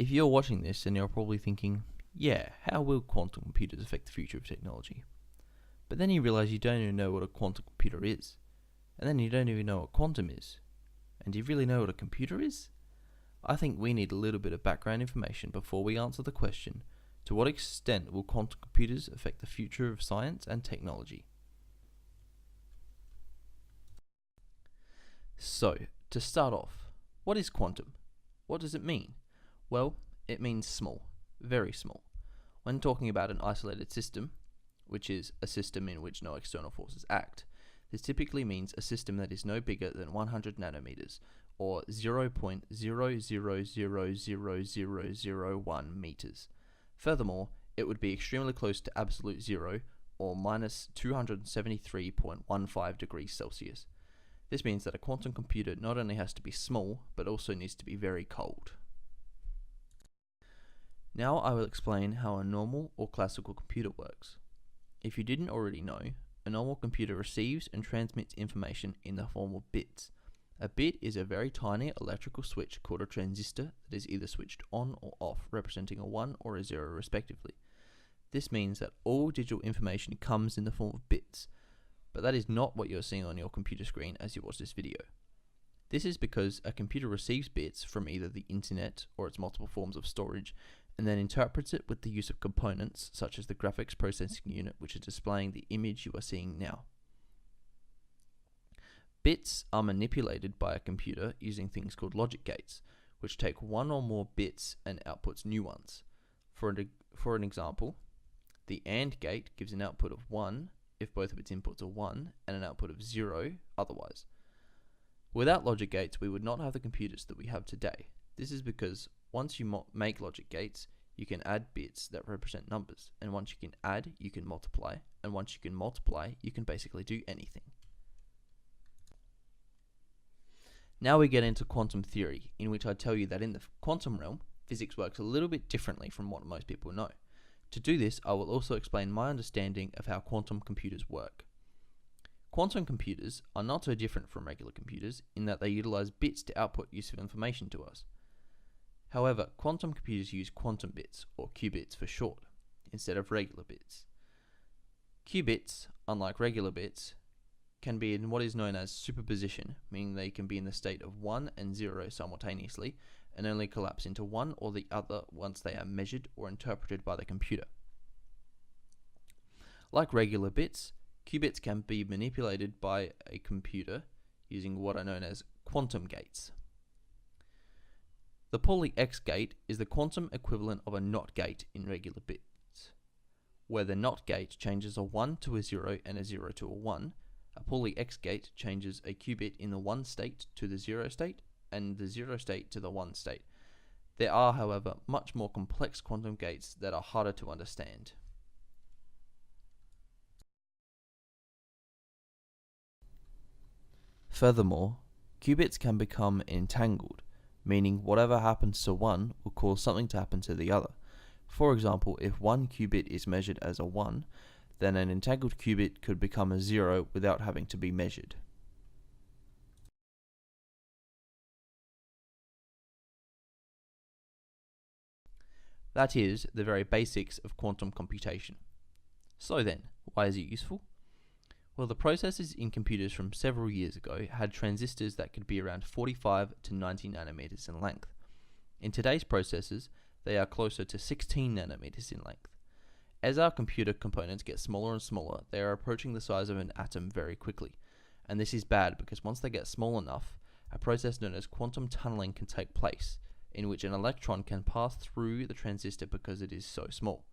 If you're watching this, then you're probably thinking, yeah, how will quantum computers affect the future of technology? But then you realize you don't even know what a quantum computer is. And then you don't even know what quantum is. And do you really know what a computer is? I think we need a little bit of background information before we answer the question, to what extent will quantum computers affect the future of science and technology? So, to start off, what is quantum? What does it mean? Well, it means small, very small. When talking about an isolated system, which is a system in which no external forces act, this typically means a system that is no bigger than 100 nanometers, or 0.00000001 meters. Furthermore, it would be extremely close to absolute zero, or minus 273.15 degrees Celsius. This means that a quantum computer not only has to be small, but also needs to be very cold. Now I will explain how a normal or classical computer works. If you didn't already know, a normal computer receives and transmits information in the form of bits. A bit is a very tiny electrical switch called a transistor that is either switched on or off, representing a 1 or a 0 respectively. This means that all digital information comes in the form of bits, but that is not what you're seeing on your computer screen as you watch this video. This is because a computer receives bits from either the internet or its multiple forms of storage, and then interprets it with the use of components such as the graphics processing unit, which is displaying the image you are seeing now. Bits are manipulated by a computer using things called logic gates, which take one or more bits and outputs new ones. For an example, the AND gate gives an output of 1 if both of its inputs are 1, and an output of 0 otherwise. Without logic gates, we would not have the computers that we have today. This is because once you make logic gates, you can add bits that represent numbers, and once you can add, you can multiply, and once you can multiply, you can basically do anything. Now we get into quantum theory, in which I tell you that in the quantum realm, physics works a little bit differently from what most people know. To do this, I will also explain my understanding of how quantum computers work. Quantum computers are not so different from regular computers in that they utilize bits to output useful information to us. However, quantum computers use quantum bits, or qubits for short, instead of regular bits. Qubits, unlike regular bits, can be in what is known as superposition, meaning they can be in the state of 1 and 0 simultaneously, and only collapse into one or the other once they are measured or interpreted by the computer. Like regular bits, qubits can be manipulated by a computer using what are known as quantum gates. The Pauli X gate is the quantum equivalent of a NOT gate in regular bits. Where the NOT gate changes a 1 to a 0 and a 0 to a 1, a Pauli X gate changes a qubit in the 1 state to the 0 state, and the 0 state to the 1 state. There are, however, much more complex quantum gates that are harder to understand. Furthermore, qubits can become entangled, meaning whatever happens to one will cause something to happen to the other. For example, if one qubit is measured as a 1, then an entangled qubit could become a 0 without having to be measured. That is the very basics of quantum computation. So then, why is it useful? Well, the processors in computers from several years ago had transistors that could be around 45 to 90 nanometers in length. In today's processors, they are closer to 16 nanometers in length. As our computer components get smaller and smaller, they are approaching the size of an atom very quickly. And this is bad because once they get small enough, a process known as quantum tunneling can take place, in which an electron can pass through the transistor because it is so small.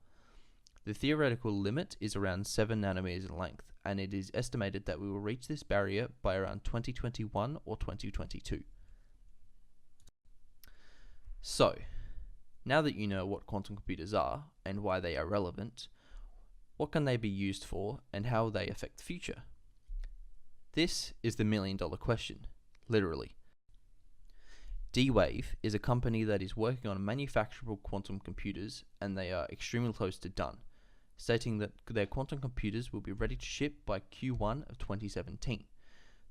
The theoretical limit is around 7 nanometers in length, and it is estimated that we will reach this barrier by around 2021 or 2022. So, now that you know what quantum computers are and why they are relevant, what can they be used for and how will they affect the future? This is the million-dollar question, literally. D-Wave is a company that is working on manufacturable quantum computers, and they are extremely close to done, stating that their quantum computers will be ready to ship by Q1 of 2017.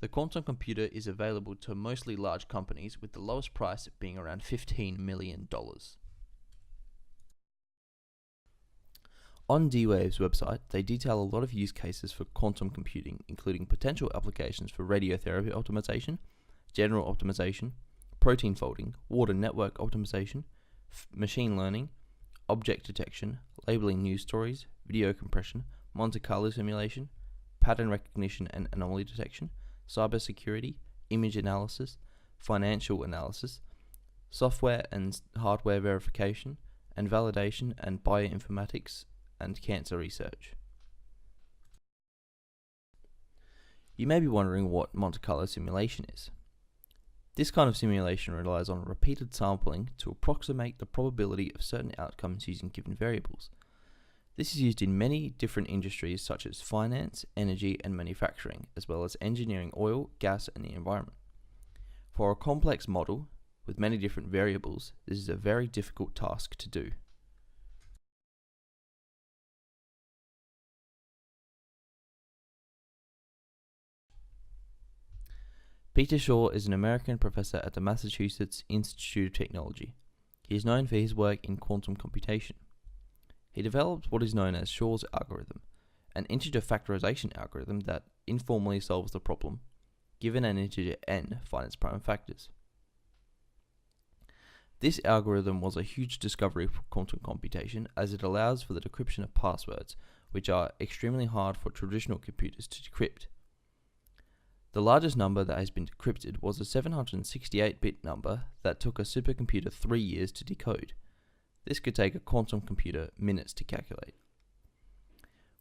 The quantum computer is available to mostly large companies, with the lowest price being around $15 million. On D-Wave's website, they detail a lot of use cases for quantum computing, including potential applications for radiotherapy optimization, general optimization, protein folding, water network optimization, machine learning, object detection, labeling news stories, video compression, Monte Carlo simulation, pattern recognition and anomaly detection, cybersecurity, image analysis, financial analysis, software and hardware verification, and validation and bioinformatics and cancer research. You may be wondering what Monte Carlo simulation is. This kind of simulation relies on repeated sampling to approximate the probability of certain outcomes using given variables. This is used in many different industries such as finance, energy, and manufacturing, as well as engineering, oil, gas, and the environment. For a complex model with many different variables, this is a very difficult task to do. Peter Shor is an American professor at the Massachusetts Institute of Technology. He is known for his work in quantum computation. He developed what is known as Shor's algorithm, an integer factorization algorithm that informally solves the problem. Given an integer n, find its prime factors. This algorithm was a huge discovery for quantum computation, as it allows for the decryption of passwords, which are extremely hard for traditional computers to decrypt. The largest number that has been decrypted was a 768-bit number that took a supercomputer 3 years to decode. This could take a quantum computer minutes to calculate.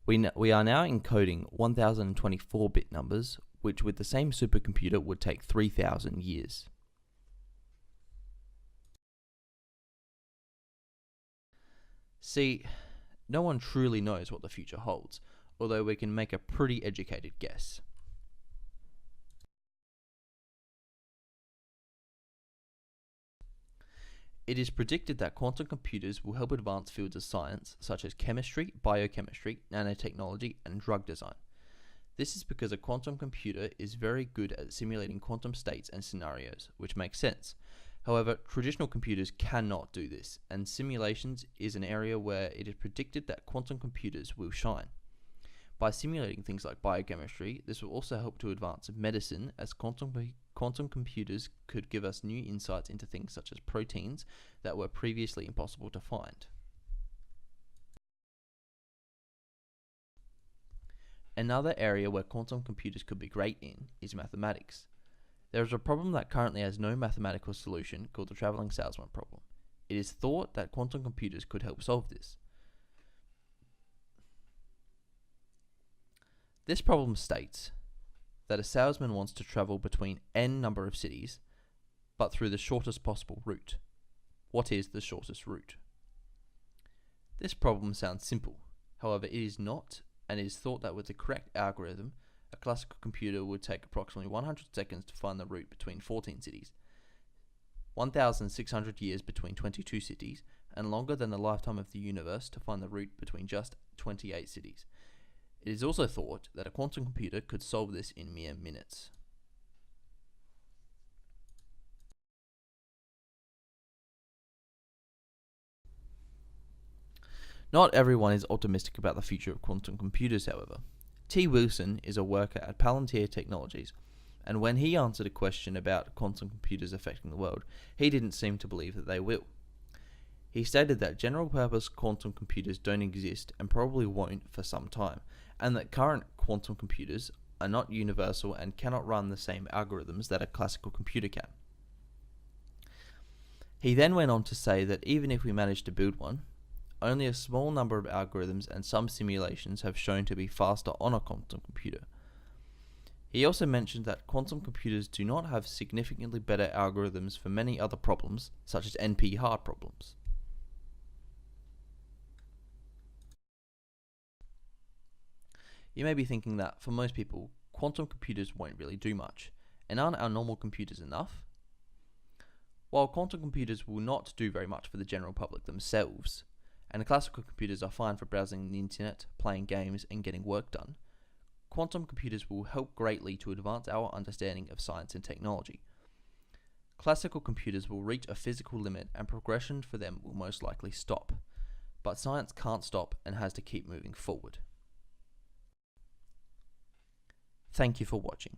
We are now encoding 1024-bit numbers, which with the same supercomputer would take 3,000 years. See, no one truly knows what the future holds, although we can make a pretty educated guess. It is predicted that quantum computers will help advance fields of science such as chemistry, biochemistry, nanotechnology, and drug design. This is because a quantum computer is very good at simulating quantum states and scenarios, which makes sense. However, traditional computers cannot do this, and simulations is an area where it is predicted that quantum computers will shine. By simulating things like biochemistry, this will also help to advance medicine, as quantum computers could give us new insights into things such as proteins that were previously impossible to find. Another area where quantum computers could be great in is mathematics. There is a problem that currently has no mathematical solution called the traveling salesman problem. It is thought that quantum computers could help solve this. This problem states that a salesman wants to travel between n number of cities, but through the shortest possible route. What is the shortest route? This problem sounds simple. However, it is not, and it is thought that with the correct algorithm, a classical computer would take approximately 100 seconds to find the route between 14 cities, 1,600 years between 22 cities, and longer than the lifetime of the universe to find the route between just 28 cities. It is also thought that a quantum computer could solve this in mere minutes. Not everyone is optimistic about the future of quantum computers, however. T. Wilson is a worker at Palantir Technologies, and when he answered a question about quantum computers affecting the world, he didn't seem to believe that they will. He stated that general-purpose quantum computers don't exist and probably won't for some time, and that current quantum computers are not universal and cannot run the same algorithms that a classical computer can. He then went on to say that even if we manage to build one, only a small number of algorithms and some simulations have shown to be faster on a quantum computer. He also mentioned that quantum computers do not have significantly better algorithms for many other problems, such as NP-hard problems. You may be thinking that, for most people, quantum computers won't really do much, and aren't our normal computers enough? While quantum computers will not do very much for the general public themselves, and classical computers are fine for browsing the internet, playing games, and getting work done, quantum computers will help greatly to advance our understanding of science and technology. Classical computers will reach a physical limit, and progression for them will most likely stop. but science can't stop and has to keep moving forward. Thank you for watching.